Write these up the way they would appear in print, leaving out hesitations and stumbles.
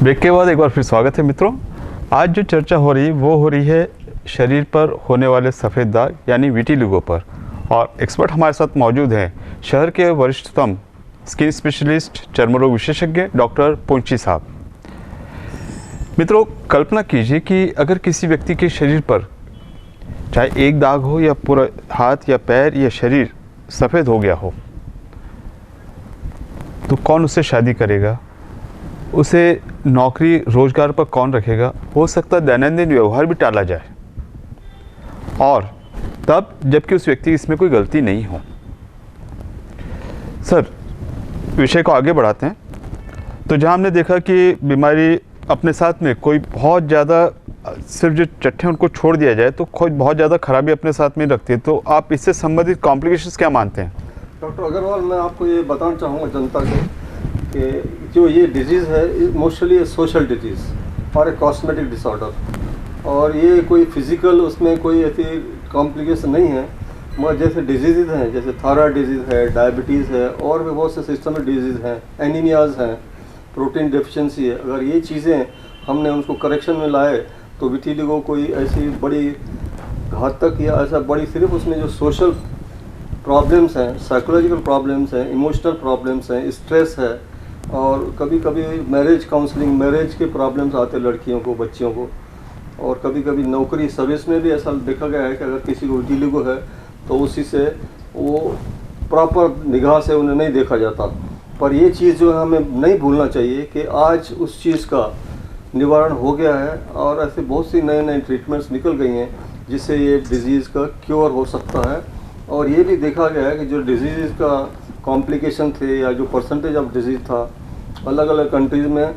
Break के बाद एक बार फिर स्वागत है मित्रों। आज जो चर्चा हो रही है वो हो रही है शरीर पर होने वाले सफ़ेद दाग यानी विटिलिगो पर, और एक्सपर्ट हमारे साथ मौजूद हैं शहर के वरिष्ठतम स्किन स्पेशलिस्ट चर्म रोग विशेषज्ञ डॉक्टर पुंची साहब। मित्रों, कल्पना कीजिए कि अगर किसी व्यक्ति के शरीर पर चाहे एक दाग हो या पूरा हाथ या पैर या शरीर सफ़ेद हो गया हो, तो कौन उससे शादी करेगा? उसे नौकरी रोजगार पर कौन रखेगा? हो सकता है दैनंदिन व्यवहार भी टाला जाए, और तब जबकि उस व्यक्ति की इसमें कोई गलती नहीं हो। सर, विषय को आगे बढ़ाते हैं। तो जहां हमने देखा कि बीमारी अपने साथ में कोई बहुत ज़्यादा सिर्फ जो चट्टे उनको छोड़ दिया जाए तो कोई बहुत ज़्यादा खराबी अपने साथ में रखती है, तो आप इससे संबंधित कॉम्प्लिकेशंस क्या मानते हैं? डॉक्टर अग्रवाल, मैं आपको ये बताना चाहूँगा जनता को कि जो ये डिजीज़ है मोस्टली सोशल डिजीज़ और एक कॉस्मेटिक डिसऑर्डर, और ये कोई फिज़िकल उसमें कोई ऐसी कॉम्प्लिकेशन नहीं है। मगर जैसे डिजीज़ हैं, जैसे थायराइड डिजीज़ है, डायबिटीज़ है, और भी बहुत से सिस्टमिक डिजीज़ हैं, एनीमियाज़ हैं, प्रोटीन डेफिशिएंसी है। अगर ये चीज़ें हमने उनको करेक्शन में लाए तो विटिलिगो कोई ऐसी बड़ी घातक या ऐसा बड़ी सिर्फ उसमें जो सोशल प्रॉब्लम्स हैं, साइकोलॉजिकल प्रॉब्लम्स हैं, इमोशनल प्रॉब्लम्स हैं, स्ट्रेस है, और कभी कभी मैरिज काउंसलिंग, मैरिज के प्रॉब्लम्स आते हैं लड़कियों को, बच्चियों को, और कभी कभी नौकरी सर्विस में भी ऐसा देखा गया है कि अगर किसी को विटिलिगो है तो उसी से वो प्रॉपर निगाह से उन्हें नहीं देखा जाता। पर ये चीज़ जो है हमें नहीं भूलना चाहिए कि आज उस चीज़ का निवारण हो गया है, और ऐसे बहुत सी नए नए ट्रीटमेंट्स निकल गई हैं जिससे ये डिज़ीज़ का क्योर हो सकता है। और ये भी देखा गया है कि जो डिजीज़ का कॉम्प्लिकेशन थे या जो परसेंटेज ऑफ डिजीज़ था अलग अलग कंट्रीज़ में,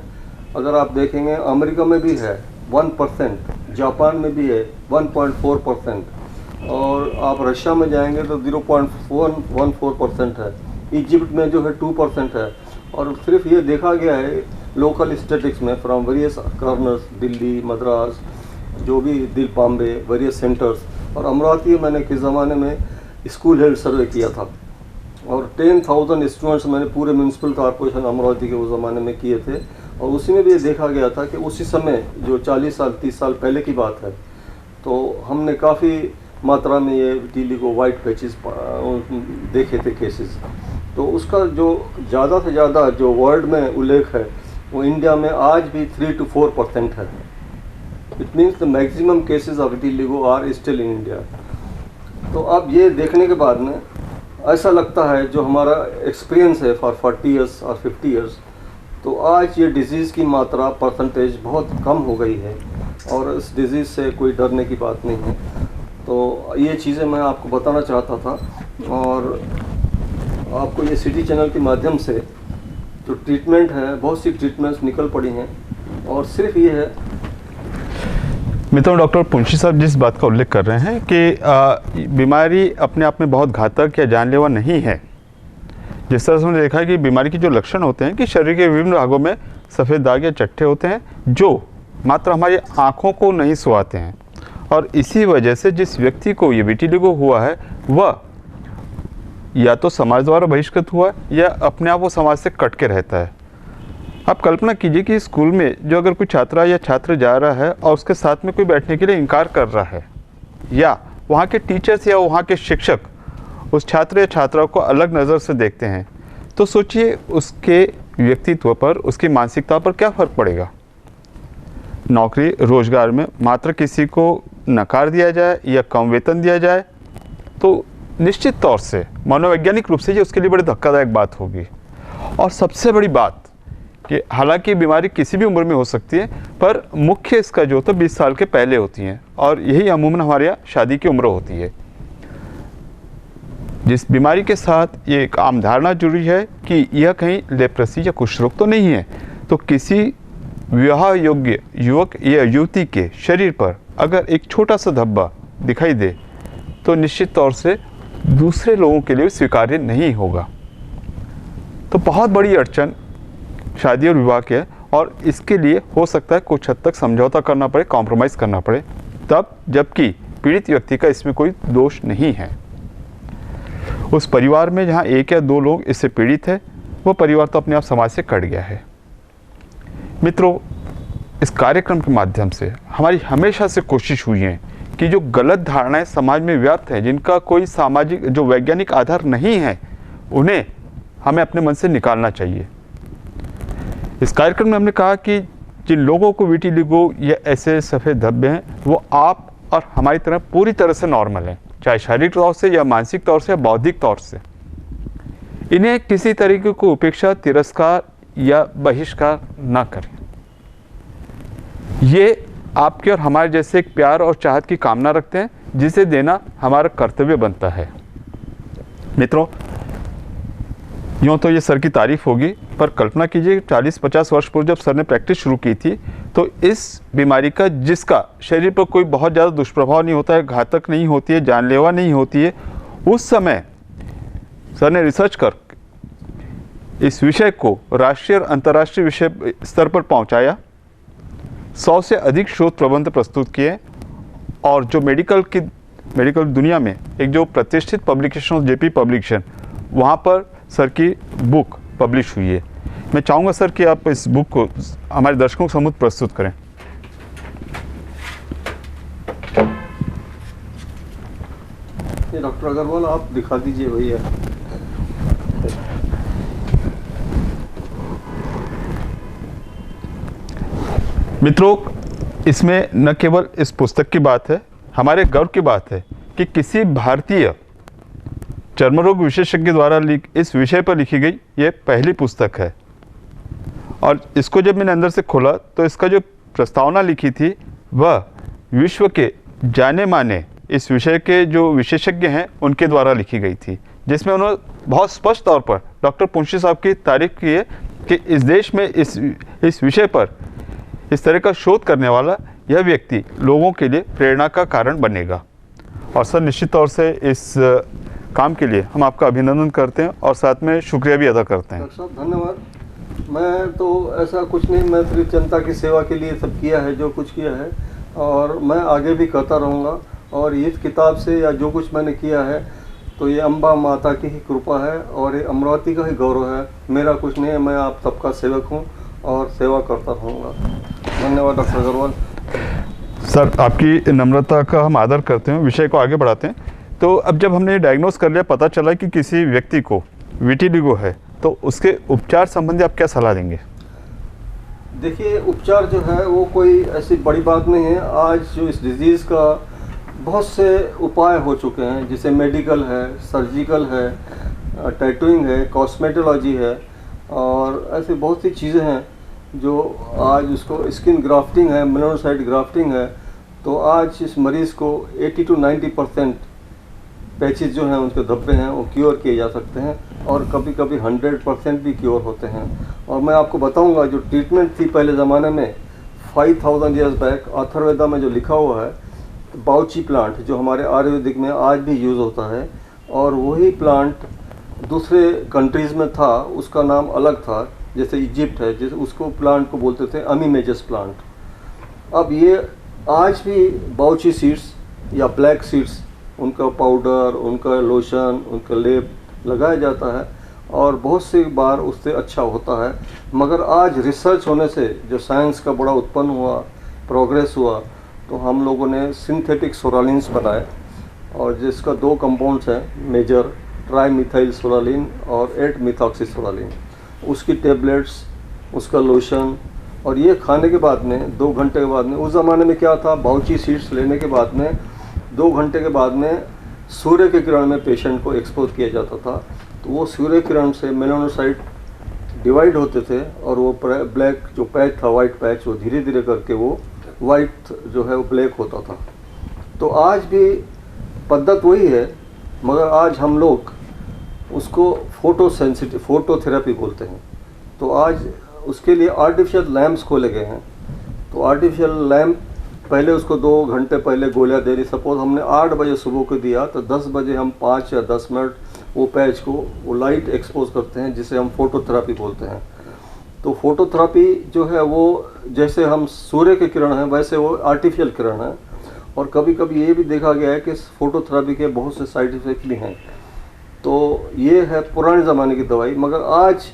अगर आप देखेंगे अमेरिका में भी है 1%, जापान में भी है 1.4%, और आप रशिया में जाएंगे तो 0.14% है, इजिप्ट में जो है 2% है। और सिर्फ ये देखा गया है लोकल स्टेटिक्स में from various corners, Delhi, Madras, जो भी दिल, बॉम्बे, वेरियस सेंटर्स, और अमरावती मैंने किस ज़माने में स्कूल हेल्थ सर्वे किया था, और 10,000 स्टूडेंट्स मैंने पूरे म्यूनसिपल कॉर्पोरेशन अमरावती के उस ज़माने में किए थे। और उसी में भी ये देखा गया था कि उसी समय जो 40 साल 30 साल पहले की बात है, तो हमने काफ़ी मात्रा में ये विटिलिगो वाइट पैचेस देखे थे केसेस। तो उसका जो ज़्यादा से ज़्यादा जो वर्ल्ड में उल्लेख है वो इंडिया में आज भी 3 to 4% है। It means the maximum cases of vitiligo are still in India. तो अब ये देखने के बाद में ऐसा लगता है, जो हमारा एक्सपीरियंस है फॉर 40 ईयर्स और 50 ईयर्स, तो आज ये डिज़ीज़ की मात्रा परसेंटेज बहुत कम हो गई है, और इस डिज़ीज़ से कोई डरने की बात नहीं है। तो ये चीज़ें मैं आपको बताना चाहता था, और आपको ये सिटी चैनल के माध्यम से जो ट्रीटमेंट है, बहुत सी ट्रीटमेंट्स निकल पड़ी हैं, और सिर्फ ये है। मित्रों, डॉक्टर पुंची साहब जिस बात का उल्लेख कर रहे हैं कि बीमारी अपने आप में बहुत घातक या जानलेवा नहीं है। जिस तरह से हमने देखा है कि बीमारी के जो लक्षण होते हैं कि शरीर के विभिन्न भागों में सफ़ेद दाग या चट्टे होते हैं जो मात्र हमारी आँखों को नहीं सुहाते हैं, और इसी वजह से जिस व्यक्ति को ये विटिलिगो हुआ है वह या तो समाज द्वारा बहिष्कृत हुआ है या अपने आप वो समाज से कट के रहता है। आप कल्पना कीजिए कि स्कूल में जो अगर कोई छात्रा या छात्र जा रहा है और उसके साथ में कोई बैठने के लिए इनकार कर रहा है, या वहाँ के टीचर्स या वहाँ के शिक्षक उस छात्र या छात्रा को अलग नज़र से देखते हैं, तो सोचिए उसके व्यक्तित्व पर, उसकी मानसिकता पर क्या फ़र्क पड़ेगा। नौकरी रोजगार में मात्र किसी को नकार दिया जाए या कम वेतन दिया जाए तो निश्चित तौर से मनोवैज्ञानिक रूप से ये उसके लिए बड़ी धक्कादायक बात होगी। और सबसे बड़ी बात कि हालांकि बीमारी किसी भी उम्र में हो सकती है, पर मुख्य इसका जो तो 20 साल के पहले होती हैं, और यही अमूमन हमारे यहाँ शादी की उम्र होती है। जिस बीमारी के साथ ये एक आम धारणा जुड़ी है कि यह कहीं लेप्रेसी या कुष्ठ रोग तो नहीं है, तो किसी विवाह योग्य युवक या युवती के शरीर पर अगर एक छोटा सा धब्बा दिखाई दे तो निश्चित तौर से दूसरे लोगों के लिए स्वीकार्य नहीं होगा। तो बहुत बड़ी अड़चन शादी और विवाह के, और इसके लिए हो सकता है कुछ हद तक समझौता करना पड़े, कॉम्प्रोमाइज़ करना पड़े, तब जबकि पीड़ित व्यक्ति का इसमें कोई दोष नहीं है। उस परिवार में जहाँ एक या दो लोग इससे पीड़ित है, वो परिवार तो अपने आप समाज से कट गया है। मित्रों, इस कार्यक्रम के माध्यम से हमारी हमेशा से कोशिश हुई है कि जो गलत धारणाएं समाज में व्याप्त हैं, जिनका कोई सामाजिक जो वैज्ञानिक आधार नहीं है, उन्हें हमें अपने मन से निकालना चाहिए। इस कार्यक्रम में हमने कहा कि जिन लोगों को विटिलिगो या ऐसे सफ़ेद धब्बे हैं, वो आप और हमारी तरह पूरी तरह से नॉर्मल हैं, चाहे शारीरिक तौर से या मानसिक तौर से या बौद्धिक तौर से। इन्हें किसी तरीके को उपेक्षा, तिरस्कार या बहिष्कार ना करें। ये आपके और हमारे जैसे एक प्यार और चाहत की कामना रखते हैं, जिसे देना हमारा कर्तव्य बनता है। मित्रों, यूँ तो ये सर की तारीफ होगी, पर कल्पना कीजिए 40-50 वर्ष पूर्व जब सर ने प्रैक्टिस शुरू की थी, तो इस बीमारी का, जिसका शरीर पर कोई बहुत ज़्यादा दुष्प्रभाव नहीं होता है, घातक नहीं होती है, जानलेवा नहीं होती है, उस समय सर ने रिसर्च कर इस विषय को राष्ट्रीय और अंतर्राष्ट्रीय विषय स्तर पर पहुंचाया। 100 से अधिक शोध प्रबंध प्रस्तुत किए और जो मेडिकल दुनिया में एक जो प्रतिष्ठित पब्लिकेशन, जेपी पब्लिकेशन, वहाँ पर सर की बुक पब्लिश हुई है। मैं चाहूँगा सर कि आप इस बुक को हमारे दर्शकों के सम्मुख प्रस्तुत करें। ये डॉक्टर अग्रवाल आप दिखा दीजिए भैया। मित्रों, इसमें न केवल इस पुस्तक की बात है, हमारे गर्व की बात है कि किसी भारतीय चर्मरोग विशेषज्ञ द्वारा इस विषय पर लिखी गई ये पहली पुस्तक है। और इसको जब मैंने अंदर से खोला तो इसका जो प्रस्तावना लिखी थी वह विश्व के जाने माने इस विषय के जो विशेषज्ञ हैं उनके द्वारा लिखी गई थी, जिसमें उन्होंने बहुत स्पष्ट तौर पर डॉक्टर पुंशी साहब की तारीफ की है कि इस देश में इस विषय पर इस तरह का शोध करने वाला यह व्यक्ति लोगों के लिए प्रेरणा का कारण बनेगा। और सर, निश्चित तौर से इस काम के लिए हम आपका अभिनंदन करते हैं और साथ में शुक्रिया भी अदा करते हैं। डॉक्टर साहब धन्यवाद। मैं तो ऐसा कुछ नहीं, मैं सिर्फ जनता की सेवा के लिए सब किया है जो कुछ किया है, और मैं आगे भी करता रहूँगा। और इस किताब से या जो कुछ मैंने किया है तो ये अम्बा माता की ही कृपा है और ये अमरावती का ही गौरव है। मेरा कुछ नहीं है, मैं आप सबका सेवक हूँ और सेवा करता रहूँगा। धन्यवाद डॉक्टर अग्रवाल। सर, आपकी नम्रता का हम आदर करते हैं। विषय को आगे बढ़ाते हैं। तो अब जब हमने डायग्नोस कर लिया, पता चला कि किसी व्यक्ति को विटिलिगो है, तो उसके उपचार संबंधी आप क्या सलाह देंगे? देखिए, उपचार जो है वो कोई ऐसी बड़ी बात नहीं है। आज जो इस डिजीज़ का बहुत से उपाय हो चुके हैं, जैसे मेडिकल है, सर्जिकल है, टैटूइंग है, कॉस्मेटोलॉजी है, और ऐसी बहुत सी चीज़ें हैं जो आज उसको स्किन ग्राफ्टिंग है, मेलानोसाइट ग्राफ्टिंग है। तो आज इस मरीज़ को 80 to 90% पैचेज जो हैं, उनके धब्बे हैं, वो क्योर किए जा सकते हैं और कभी कभी 100% भी क्योर होते हैं। और मैं आपको बताऊंगा, जो ट्रीटमेंट थी पहले ज़माने में 5000 ईयर्स बैक, अथर्ववेदा में जो लिखा हुआ है, बाउची प्लांट जो हमारे आयुर्वेदिक में आज भी यूज़ होता है, और वही प्लांट दूसरे कंट्रीज़ में था, उसका नाम अलग था। जैसे इजिप्ट है, जैसे उसको प्लांट को बोलते थे अमीमेजस प्लांट। अब ये आज भी बाउची सीड्स या ब्लैक सीड्स, उनका पाउडर, उनका लोशन, उनका लेप लगाया जाता है और बहुत सी बार उससे अच्छा होता है। मगर आज रिसर्च होने से जो साइंस का बड़ा उत्पन्न हुआ, प्रोग्रेस हुआ, तो हम लोगों ने सिंथेटिक सोलालिन्स बनाए, और जिसका 2 कंपाउंड्स हैं मेजर, ट्राईमिथाइल सोलालिन और 8-मिथॉक्सीसोलालिन। उसकी टेबलेट्स, उसका लोशन, और ये खाने के बाद में 2 घंटे के बाद में, उस ज़माने में क्या था, बाउची सीड्स लेने के बाद में 2 घंटे के बाद में सूर्य के किरण में पेशेंट को एक्सपोज किया जाता था। तो वो सूर्य किरण से मेलानोसाइट डिवाइड होते थे और वो ब्लैक जो पैच था, वाइट पैच, वो धीरे धीरे करके वो वाइट जो है वो ब्लैक होता था। तो आज भी पद्धत वही है, मगर आज हम लोग उसको फोटोथेरेपी बोलते हैं। तो आज उसके लिए आर्टिफिशियल लैम्प्स खोले गए हैं। तो आर्टिफिशियल लैम्प, पहले उसको 2 घंटे पहले गोलियां दे रही, सपोज हमने 8 बजे सुबह को दिया, तो 10 बजे हम 5 या 10 मिनट वो पैच को वो लाइट एक्सपोज करते हैं, जिसे हम फोटोथेरेपी बोलते हैं। तो फोटोथेरेपी जो है वो जैसे हम सूर्य के किरण हैं, वैसे वो आर्टिफिशियल किरण है। और कभी कभी ये भी देखा गया है कि फोटोथेरेपी के बहुत से साइड इफ़ेक्ट भी हैं। तो ये है पुराने ज़माने की दवाई। मगर आज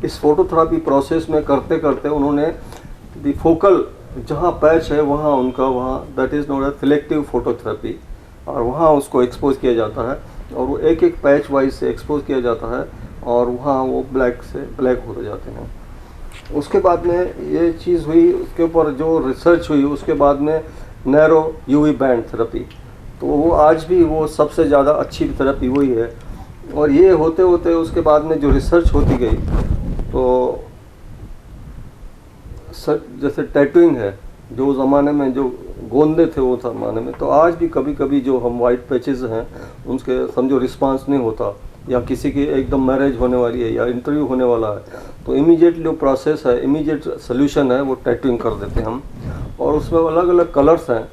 इस फोटोथेरेपी प्रोसेस में करते करते उन्होंने फोकल जहाँ पैच है वहाँ उनका वहाँ that is known as selective phototherapy, और वहाँ उसको एक्सपोज किया जाता है और वो एक एक पैच वाइज से एक्सपोज किया जाता है और वहाँ वो ब्लैक से ब्लैक होते जाते हैं। उसके बाद में ये चीज़ हुई, उसके ऊपर जो रिसर्च हुई उसके बाद में नैरो यूवी बैंड थेरेपी, तो वो आज भी वो सबसे ज़्यादा अच्छी थेरेपी वही है। और ये होते होते उसके बाद में जो रिसर्च होती गई, तो जैसे टैटूइंग है, जो ज़माने में जो गोंदे थे वो ज़माने में, तो आज भी कभी कभी जो हम वाइट पैचेस हैं उनके समझो रिस्पांस नहीं होता, या किसी की एकदम मैरिज होने वाली है या इंटरव्यू होने वाला है, तो इमीडिएटली जो प्रोसेस है, इमीडिएट सोल्यूशन है, वो टैटूइंग कर देते हैं हम। और उसमें अलग अलग कलर्स हैं,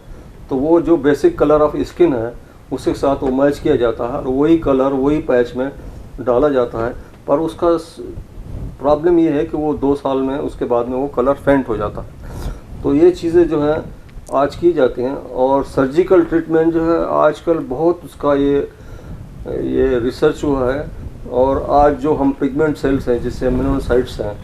तो वो जो बेसिक कलर ऑफ स्किन है उसके साथ वो मैच किया जाता है और वही कलर वही पैच में डाला जाता है। पर उसका प्रॉब्लम ये है कि वो 2 साल में उसके बाद में वो कलर फेंट हो जाता है। तो ये चीज़ें जो हैं आज की जाती हैं। और सर्जिकल ट्रीटमेंट जो है आजकल बहुत उसका ये रिसर्च हुआ है, और आज जो हम पिगमेंट सेल्स हैं जिससे मेलानोसाइट्स हैं,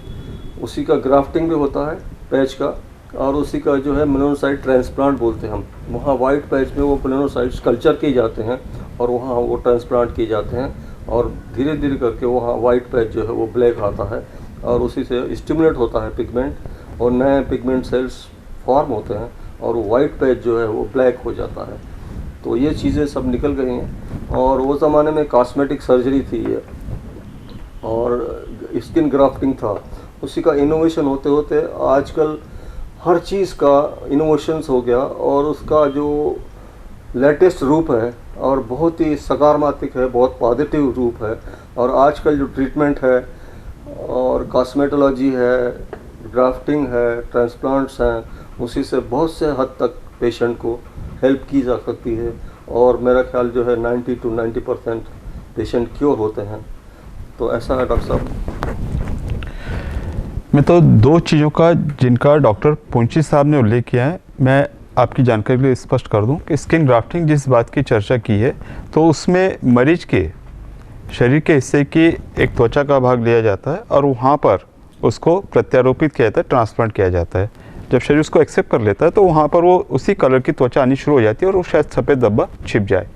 उसी का ग्राफ्टिंग भी होता है पैच का, और उसी का जो है मेलानोसाइट ट्रांसप्लांट बोलते हैं हम। वहाँ वाइट पैच में वो मेलानोसाइट्स कल्चर किए जाते हैं और वहाँ वो ट्रांसप्लांट किए जाते हैं, और धीरे धीरे करके वहाँ वाइट पैच जो है वो ब्लैक आता है और उसी से स्टिमुलेट होता है पिगमेंट, और नए पिगमेंट सेल्स फॉर्म होते हैं और वो वाइट पैच जो है वो ब्लैक हो जाता है। तो ये चीज़ें सब निकल गई हैं। और वो ज़माने में कॉस्मेटिक सर्जरी थी ये, और स्किन ग्राफ्टिंग था, उसी का इनोवेशन होते होते आजकल हर चीज़ का इनोवेशंस हो गया, और उसका जो लेटेस्ट रूप है और बहुत ही सकारात्मक है, बहुत पॉजिटिव रूप है। और आजकल जो ट्रीटमेंट है और कॉस्मेटोलॉजी है, ग्राफ्टिंग है, ट्रांसप्लांट्स हैं, उसी से बहुत से हद तक पेशेंट को हेल्प की जा सकती है। और मेरा ख्याल जो है 90 to 90% पेशेंट क्योर होते हैं। तो ऐसा है डॉक्टर साहब। मैं तो 2 चीज़ों का जिनका डॉक्टर पुंची साहब ने उल्लेख किया है, मैं आपकी जानकारी के लिए स्पष्ट कर दूं कि स्किन ग्राफ्टिंग जिस बात की चर्चा की है, तो उसमें मरीज के शरीर के हिस्से की एक त्वचा का भाग लिया जाता है और वहाँ पर उसको प्रत्यारोपित किया जाता है, ट्रांसप्लांट किया जाता है। जब शरीर उसको एक्सेप्ट कर लेता है तो वहाँ पर वो उसी कलर की त्वचा आनी शुरू हो जाती है और वो शायद सफ़ेद धब्बा छिप जाए।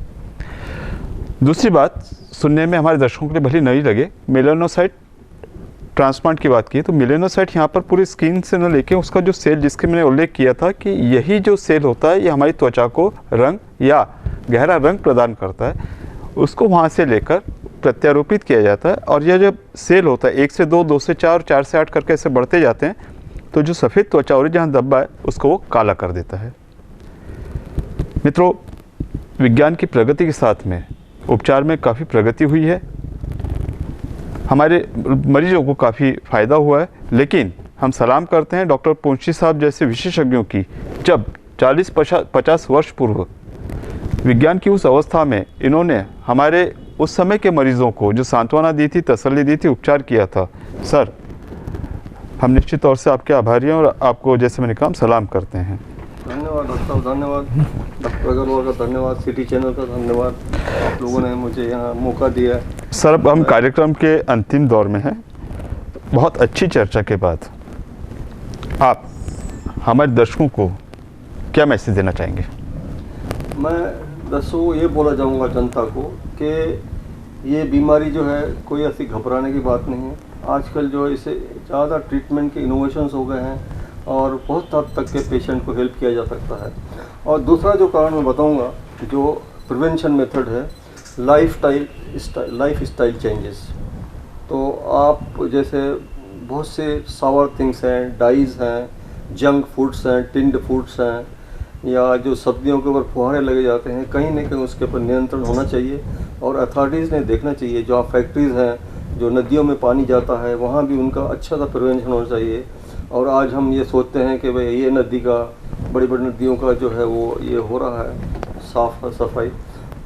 दूसरी बात सुनने में हमारे दर्शकों के लिए भली नई लगे, मेलानोसाइट ट्रांसप्लांट की बात की तो मेलानोसाइट यहाँ पर पूरी स्किन से न लेके उसका जो सेल जिसके मैंने उल्लेख किया था कि यही जो सेल होता है ये हमारी त्वचा को रंग या गहरा रंग प्रदान करता है, उसको वहाँ से लेकर प्रत्यारोपित किया जाता है। और यह जब सेल होता है 1 से 2, 2 से 4, 4 से 8 करके ऐसे बढ़ते जाते हैं, तो जो सफ़ेद त्वचा और जहाँ धब्बा है उसको वो काला कर देता है। मित्रों, विज्ञान की प्रगति के साथ में उपचार में काफ़ी प्रगति हुई है, हमारे मरीजों को काफ़ी फ़ायदा हुआ है। लेकिन हम सलाम करते हैं डॉक्टर पुंची साहब जैसे विशेषज्ञों की, जब 40-50 वर्ष पूर्व विज्ञान की उस अवस्था में इन्होंने हमारे उस समय के मरीजों को जो सांत्वना दी थी, तसल्ली दी थी, उपचार किया था। सर, हम निश्चित तौर से आपके आभारी हैं और आपको जैसे मैंने कहा सलाम करते हैं। धन्यवाद डॉक्टर साहब, धन्यवाद डॉक्टर अग्रवाल का, धन्यवाद सिटी चैनल का, धन्यवाद आप लोगों ने मुझे यहाँ मौका दिया। सर, अब हम कार्यक्रम के अंतिम दौर में हैं। बहुत अच्छी चर्चा के बाद आप हमारे दर्शकों को क्या मैसेज देना चाहेंगे? मैं दर्शकों ये बोला चाहूँगा जनता को कि ये बीमारी जो है कोई ऐसी घबराने की बात नहीं है। आजकल जो है इसे ज़्यादा ट्रीटमेंट के इनोवेशंस हो गए हैं और बहुत हद तक के पेशेंट को हेल्प किया जा सकता है। और दूसरा जो कारण मैं बताऊंगा, जो प्रिवेंशन मेथड है, लाइफ स्टाइल चेंजेस। तो आप जैसे बहुत से सावर थिंग्स हैं, डाइज हैं, जंक फूड्स हैं, टिंड फूड्स हैं, या जो सब्जियों के ऊपर फुहारे लगे जाते हैं, कहीं ना कहीं उसके ऊपर नियंत्रण होना चाहिए। और अथॉरिटीज़ ने देखना चाहिए, जो आप फैक्ट्रीज़ हैं, जो नदियों में पानी जाता है, वहाँ भी उनका अच्छा सा प्रिवेंशन होना चाहिए। और आज हम ये सोचते हैं कि भाई ये नदी का, बड़ी बड़ी नदियों का जो है वो ये हो रहा है साफ सफाई,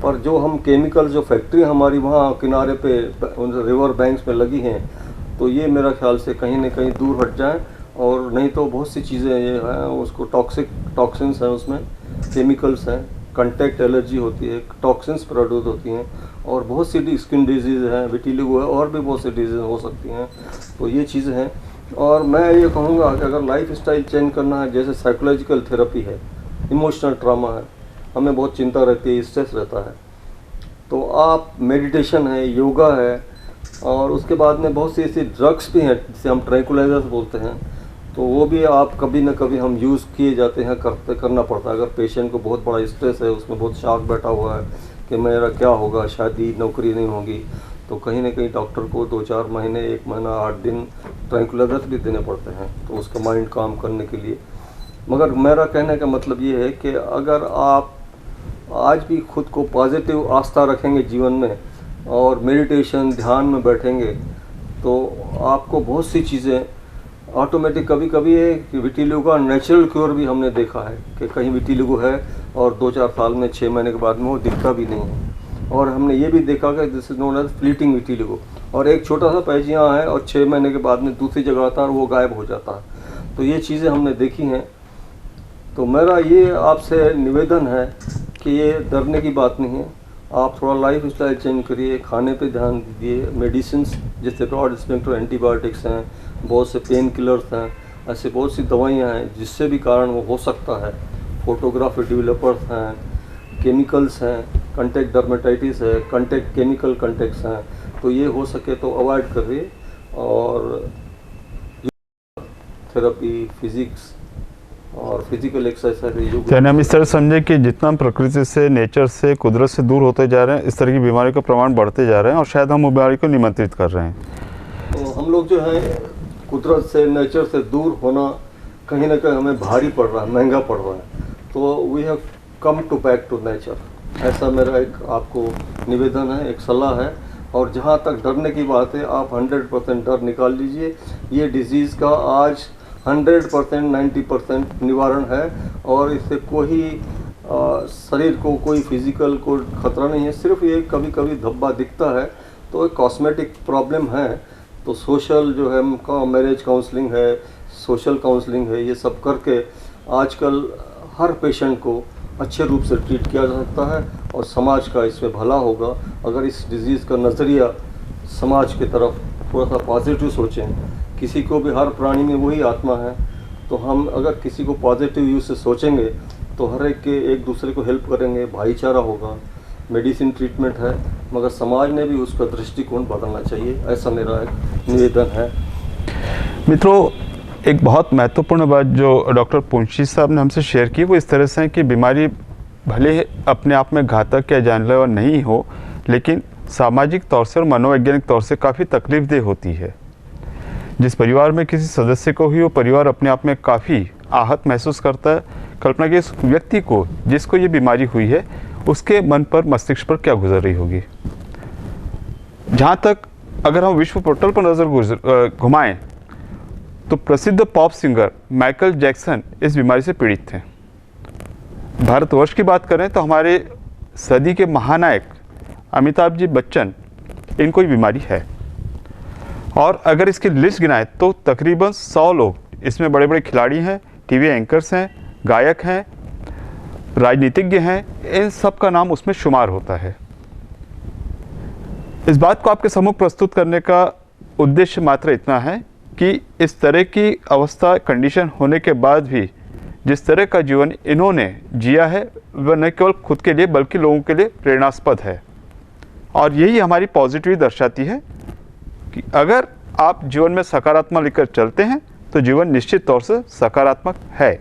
पर जो हम केमिकल जो फैक्ट्री हमारी वहाँ किनारे पे रिवर बैंक्स में लगी हैं, तो ये मेरा ख्याल से कहीं ना कहीं दूर हट जाएं। और नहीं तो बहुत सी चीज़ें ये हैं, उसको टॉक्सिन्स हैं, उसमें केमिकल्स हैं, कंटैक्ट एलर्जी होती है, टॉक्सिन्स प्रोड्यूस होती हैं, और बहुत सी स्किन डिजीज़ हैं, विटिलिगो है, और भी बहुत सी डिजीज़ हो सकती हैं। तो ये चीज़ें हैं। और मैं ये कहूँगा कि अगर लाइफ स्टाइल चेंज करना है, जैसे साइकोलॉजिकल थेरेपी है, इमोशनल ट्रामा है, हमें बहुत चिंता रहती है, स्ट्रेस रहता है, तो आप मेडिटेशन है, योगा है, और उसके बाद में बहुत सी ऐसी ड्रग्स भी हैं जिसे हम ट्रैंकुलाइजर्स बोलते हैं, तो वो भी आप कभी ना कभी हम यूज़ किए जाते हैं, करना पड़ता है। अगर पेशेंट को बहुत बड़ा स्ट्रेस है, उसमें बहुत शॉक बैठा हुआ है कि मेरा क्या होगा, शादी नौकरी नहीं होगी, तो कहीं ना कहीं डॉक्टर को 2-4 महीने, 1 महीना, 8 दिन ट्रैंकुलाइजर्स भी देने पड़ते हैं, तो उसका माइंड काम करने के लिए। मगर मेरा कहने का मतलब ये है कि अगर आप आज भी खुद को पॉजिटिव आस्था रखेंगे जीवन में और मेडिटेशन ध्यान में बैठेंगे, तो आपको बहुत सी चीज़ें ऑटोमेटिक, कभी कभी है कि विटिलिगो का नेचुरल क्योर भी हमने देखा है कि कहीं विटिलिगो है और 2-4 साल में, 6 महीने के बाद में वो दिखता भी नहीं है। और हमने ये भी देखा कि this is known as fleeting vitiligo, और एक छोटा सा पैच यहाँ है और 6 महीने के बाद में दूसरी जगह आता है और वो गायब हो जाता है। तो ये चीज़ें हमने देखी हैं। तो मेरा ये आपसे निवेदन है कि ये डरने की बात नहीं है, आप थोड़ा लाइफ स्टाइल चेंज करिए, खाने पे ध्यान दीजिए, मेडिसिन्स जैसे ब्रॉड स्पेक्ट्रम एंटीबायोटिक्स हैं, बहुत से पेन किलर्स हैं, ऐसे बहुत सी दवाइयाँ हैं जिससे भी कारण वो हो सकता है, फोटोग्राफी डेवलपर्स हैं, केमिकल्स हैं, कंटेक्ट डर्मेटाइटिस है, कंटेक्ट केमिकल कंटेक्ट्स हैं, तो ये हो सके तो अवॉइड करिए। और थेरेपी, फिजिक्स और फिजिकल एक्सरसाइज, यानी हम इस तरह समझे कि जितना हम प्रकृति से, नेचर से, कुदरत से दूर होते जा रहे हैं, इस तरह की बीमारी का प्रमाण बढ़ते जा रहे हैं और शायद हम बीमारी को निमंत्रित कर रहे हैं। तो हम लोग जो है कुदरत से, नेचर से दूर होना कहीं ना कहीं हमें भारी पड़ रहा है, महंगा पड़ रहा है, तो we have come to back to nature, ऐसा मेरा एक आपको निवेदन है, एक सलाह है। और जहाँ तक डरने की बात है, आप 100% डर निकाल लीजिए। ये डिजीज़ का आज 100%, 90% निवारण है, और इससे कोई शरीर को कोई फिजिकल को खतरा नहीं है। सिर्फ ये कभी कभी धब्बा दिखता है, तो एक कॉस्मेटिक प्रॉब्लम है। तो सोशल जो है, मैरिज काउंसलिंग है, सोशल काउंसलिंग है, ये सब करके आजकल हर पेशेंट को अच्छे रूप से ट्रीट किया जा सकता है और समाज का इसमें भला होगा अगर इस डिज़ीज़ का नज़रिया समाज की तरफ थोड़ा सा पॉजिटिव सोचें। किसी को भी, हर प्राणी में वही आत्मा है, तो हम अगर किसी को पॉजिटिव व्यू से सोचेंगे तो हर एक के एक दूसरे को हेल्प करेंगे, भाईचारा होगा। मेडिसिन ट्रीटमेंट है, मगर समाज ने भी उसका दृष्टिकोण बदलना चाहिए, ऐसा मेरा एक निवेदन है। मित्रों, एक बहुत महत्वपूर्ण बात जो डॉक्टर पुंशी साहब ने हमसे शेयर की, वो इस तरह से है कि बीमारी भले ही अपने आप में घातक या जानलेवा नहीं हो, लेकिन सामाजिक तौर से और मनोवैज्ञानिक तौर से काफ़ी तकलीफदेह होती है। जिस परिवार में किसी सदस्य को हुई, वो परिवार अपने आप में काफ़ी आहत महसूस करता है। कल्पना की, उस व्यक्ति को जिसको ये बीमारी हुई है, उसके मन पर, मस्तिष्क पर क्या गुजर रही होगी। जहाँ तक अगर हम विश्व पोर्टल पर नज़र घुमाएं तो प्रसिद्ध पॉप सिंगर माइकल जैक्सन इस बीमारी से पीड़ित थे। भारतवर्ष की बात करें तो हमारे सदी के महानायक अमिताभ जी बच्चन, इनको ये बीमारी है। और अगर इसकी लिस्ट गिनाएं तो तकरीबन 100 लोग, इसमें बड़े बड़े खिलाड़ी हैं, टीवी एंकर्स हैं, गायक हैं, राजनीतिज्ञ हैं, इन सब का नाम उसमें शुमार होता है। इस बात को आपके सम्मुख प्रस्तुत करने का उद्देश्य मात्र इतना है कि इस तरह की अवस्था, कंडीशन होने के बाद भी जिस तरह का जीवन इन्होंने जिया है, वह न केवल खुद के लिए बल्कि लोगों के लिए प्रेरणास्पद है। और यही हमारी पॉजिटिविटी दर्शाती है कि अगर आप जीवन में सकारात्मक लेकर चलते हैं तो जीवन निश्चित तौर से सकारात्मक है।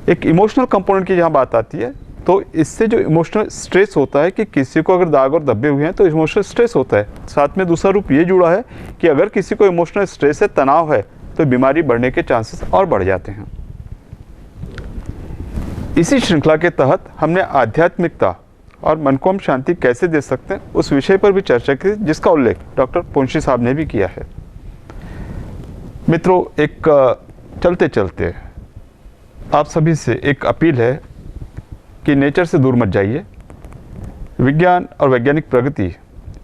एक इमोशनल कंपोनेंट की जहाँ बात आती है, तो इससे जो इमोशनल स्ट्रेस होता है कि किसी को अगर दाग और धब्बे हुए हैं तो इमोशनल स्ट्रेस होता है। साथ में दूसरा रूप ये जुड़ा है कि अगर किसी को इमोशनल स्ट्रेस है, तनाव है, तो बीमारी बढ़ने के चांसेस और बढ़ जाते हैं। इसी श्रृंखला के तहत हमने आध्यात्मिकता और मन को हम शांति कैसे दे सकते हैं, उस विषय पर भी चर्चा की, जिसका उल्लेख डॉक्टर पुंशी साहब ने भी किया है। मित्रों, एक चलते चलते आप सभी से एक अपील है कि नेचर से दूर मत जाइए। विज्ञान और वैज्ञानिक प्रगति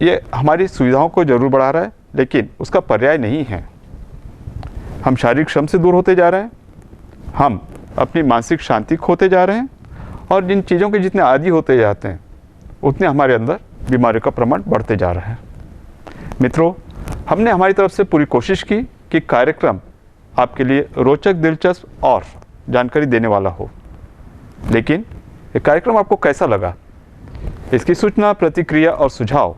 ये हमारी सुविधाओं को जरूर बढ़ा रहा है, लेकिन उसका पर्याय नहीं है। हम शारीरिक श्रम से दूर होते जा रहे हैं, हम अपनी मानसिक शांति खोते जा रहे हैं, और जिन चीज़ों के जितने आदी होते जाते हैं उतने हमारे अंदर बीमारियों का प्रमाण बढ़ते जा रहा है। मित्रों, हमने हमारी तरफ से पूरी कोशिश की कि कार्यक्रम आपके लिए रोचक, दिलचस्प और जानकारी देने वाला हो। लेकिन ये कार्यक्रम आपको कैसा लगा, इसकी सूचना, प्रतिक्रिया और सुझाव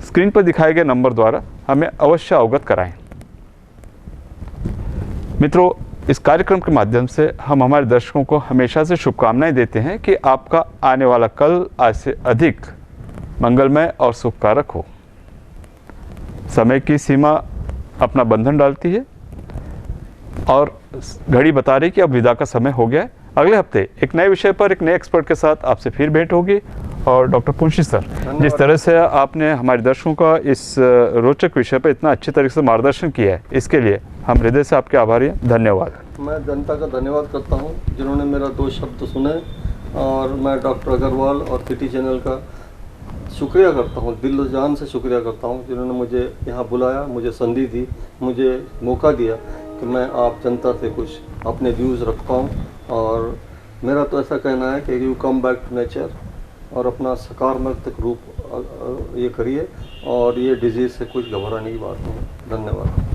स्क्रीन पर दिखाए गए नंबर द्वारा हमें अवश्य अवगत कराएं। मित्रों, इस कार्यक्रम के माध्यम से हम हमारे दर्शकों को हमेशा से शुभकामनाएं देते हैं कि आपका आने वाला कल आज से अधिक मंगलमय और सुखकारक हो। समय की सीमा अपना बंधन डालती है और घड़ी बता रही कि अब विदा का समय हो गया है। अगले हफ्ते एक नए विषय पर एक नए एक्सपर्ट के साथ आपसे फिर भेंट होगी। और डॉक्टर पुंशी सर, जिस तरह से आपने हमारे दर्शकों का इस रोचक विषय पर इतना अच्छी तरीके से मार्गदर्शन किया है, इसके लिए हम हृदय से आपके आभारी हैं। धन्यवाद। मैं जनता का धन्यवाद करता हूं जिन्होंने मेरा 2 शब्द सुने, और मैं डॉक्टर अग्रवाल और किटी चैनल का शुक्रिया करता हूं, दिल जान से शुक्रिया करता हूं, जिन्होंने मुझे यहाँ बुलाया, मुझे संधि दी, मुझे मौका दिया कि मैं आप जनता से कुछ अपने व्यूज़ रख पाऊँ। और मेरा तो ऐसा कहना है कि you come back to nature और अपना सकारात्मक रूप ये करिए, और ये डिजीज़ से कुछ घबराने की बात नहीं। धन्यवाद।